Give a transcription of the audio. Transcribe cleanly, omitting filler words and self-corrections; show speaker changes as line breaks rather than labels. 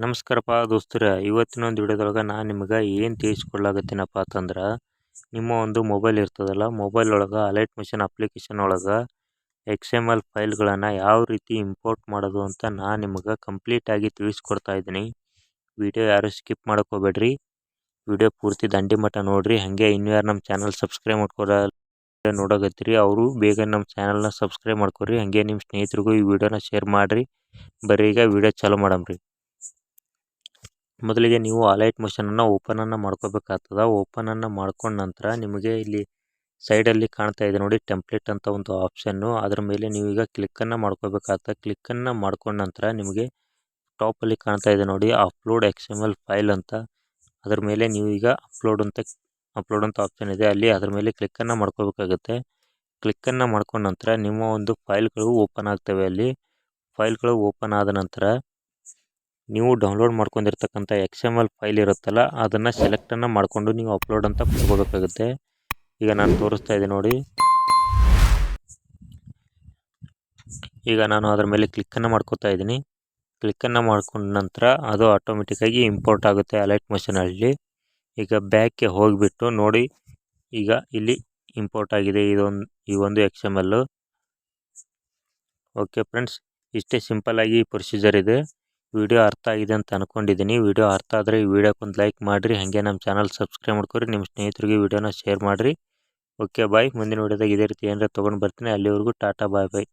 ನಮಸ್ಕಾರಪ್ಪ ದೋಸ್ತರೆ, ಇವತ್ತಿನ ಒಂದು ವಿಡಿಯೋದೊಳಗೆ ನಾನು ನಿಮಗೆ ಏನು ತಿಳಿಸ್ಕೊಡ್ಲಾಗತ್ತೀನಪ್ಪ ಅಂತಂದ್ರೆ, ನಿಮ್ಮ ಒಂದು ಮೊಬೈಲ್ ಇರ್ತದಲ್ಲ, ಮೊಬೈಲ್ ಒಳಗೆ ಅಲೈಟ್ ಮಿಷನ್ ಅಪ್ಲಿಕೇಶನ್ ಒಳಗೆ XML ಫೈಲ್ಗಳನ್ನು ಯಾವ ರೀತಿ ಇಂಪೋರ್ಟ್ ಮಾಡೋದು ಅಂತ ನಾನು ನಿಮಗೆ ಕಂಪ್ಲೀಟಾಗಿ ತಿಳಿಸ್ಕೊಡ್ತಾ ಇದ್ದೀನಿ. ವಿಡಿಯೋ ಯಾರು ಸ್ಕಿಪ್ ಮಾಡೋಕೆ ಹೋಗ್ಬೇಡ್ರಿ, ವಿಡಿಯೋ ಪೂರ್ತಿ ದಂಡಿ ಮಟ್ಟ ನೋಡಿರಿ. ಹಾಗೆ ಇನ್ನೂ ಯಾರು ನಮ್ಮ ಚಾನಲ್ ಸಬ್ಸ್ಕ್ರೈಬ್ ಮಾಡ್ಕೊರ ನೋಡಕತ್ತೀರಿ ಅವರು ಬೇಗ ನಮ್ಮ ಚಾನಲ್ನ ಸಬ್ಸ್ಕ್ರೈಬ್ ಮಾಡ್ಕೊರಿ. ಹಾಗೆ ನಿಮ್ಮ ಸ್ನೇಹಿತರಿಗೂ ಈ ವಿಡಿಯೋನ ಶೇರ್ ಮಾಡಿರಿ. ಬರೀ ಈಗ ವಿಡಿಯೋ ಚಾಲೂ ಮಾಡಮ್ರಿ. ಮೊದಲಿಗೆ ನೀವು ಅಲೈಟ್ ಮಿಷನನ್ನು ಓಪನನ್ನು ಮಾಡ್ಕೋಬೇಕಾಗ್ತದೆ. ಓಪನನ್ನು ಮಾಡ್ಕೊಂಡ ನಂತರ ನಿಮಗೆ ಇಲ್ಲಿ ಸೈಡಲ್ಲಿ ಕಾಣ್ತಾ ಇದೆ ನೋಡಿ, ಟೆಂಪ್ಲೇಟ್ ಅಂತ ಒಂದು ಆಪ್ಷನ್ನು. ಅದರ ಮೇಲೆ ನೀವೀಗ ಕ್ಲಿಕ್ಕನ್ನು ಮಾಡ್ಕೋಬೇಕಾಗ್ತದೆ. ಕ್ಲಿಕ್ಕನ್ನು ಮಾಡ್ಕೊಂಡ ನಂತರ ನಿಮಗೆ ಟಾಪಲ್ಲಿ ಕಾಣ್ತಾ ಇದೆ ನೋಡಿ, ಅಪ್ಲೋಡ್ XML ಫೈಲ್ ಅಂತ. ಅದರ ಮೇಲೆ ನೀವೀಗ ಅಪ್ಲೋಡ್ ಅಂತ ಆಪ್ಷನ್ ಇದೆ, ಅಲ್ಲಿ ಅದರ ಮೇಲೆ ಕ್ಲಿಕ್ಕನ್ನು ಮಾಡ್ಕೋಬೇಕಾಗುತ್ತೆ. ಕ್ಲಿಕ್ಕನ್ನು ಮಾಡ್ಕೊಂಡ ನಂತರ ನಿಮ್ಮ ಒಂದು ಫೈಲ್ಗಳು ಓಪನ್ ಆಗ್ತವೆ. ಅಲ್ಲಿ ಫೈಲ್ಗಳು ಓಪನ್ ಆದ ನಂತರ ನೀವು ಡೌನ್ಲೋಡ್ ಮಾಡ್ಕೊಂಡಿರ್ತಕ್ಕಂಥ XML ಫೈಲ್ ಇರುತ್ತಲ್ಲ, ಅದನ್ನು ಸೆಲೆಕ್ಟನ್ನು ಮಾಡಿಕೊಂಡು ನೀವು ಅಪ್ಲೋಡ್ ಅಂತ ಮಾಡ್ಕೋಬೇಕಾಗುತ್ತೆ. ಈಗ ನಾನು ತೋರಿಸ್ತಾ ಇದ್ದೀನಿ ನೋಡಿ. ಈಗ ನಾನು ಅದರ ಮೇಲೆ ಕ್ಲಿಕ್ಕನ್ನು ಮಾಡ್ಕೋತಾ ಇದ್ದೀನಿ. ಕ್ಲಿಕ್ಕನ್ನು ಮಾಡ್ಕೊಂಡ ನಂತರ ಅದು ಆಟೋಮೆಟಿಕ್ಕಾಗಿ ಇಂಪೋರ್ಟ್ ಆಗುತ್ತೆ ಅಲೈಟ್ ಮಿಷನಲ್ಲಿ. ಈಗ ಬ್ಯಾಕ್ಗೆ ಹೋಗಿಬಿಟ್ಟು ನೋಡಿ, ಈಗ ಇಲ್ಲಿ ಇಂಪೋರ್ಟ್ ಆಗಿದೆ ಈ ಒಂದು XML. ಓಕೆ ಫ್ರೆಂಡ್ಸ್, ಇಷ್ಟೇ ಸಿಂಪಲ್ಲಾಗಿ ಪ್ರೊಸೀಜರ್ ಇದೆ. ವಿಡಿಯೋ ಅರ್ಥ ಆಗಿದೆ ಅಂತ ಅಂದ್ಕೊಂಡಿದ್ದೀನಿ. ವಿಡಿಯೋ ಅರ್ಥ ಆದರೆ ಈ ವಿಡಿಯೋಕ್ಕೊಂದು ಲೈಕ್ ಮಾಡಿರಿ. ಹಾಗೆ ನಮ್ಮ ಚಾನಲ್ ಸಬ್ಸ್ಕ್ರೈಬ್ ಮಾಡ್ಕೊರಿ. ನಿಮ್ಮ ಸ್ನೇಹಿತರಿಗೆ ವಿಡಿಯೋನ ಶೇರ್ ಮಾಡಿರಿ. Okay bye. ಮುಂದಿನ ವಿಡಿಯೋದಾಗ ಇದೇ ರೀತಿ ಏನಾರ ತೊಗೊಂಡು ಬರ್ತೀನಿ. ಅಲ್ಲಿವರೆಗೂ ಟಾಟಾ ಬಾಯ್ ಬಾಯ್.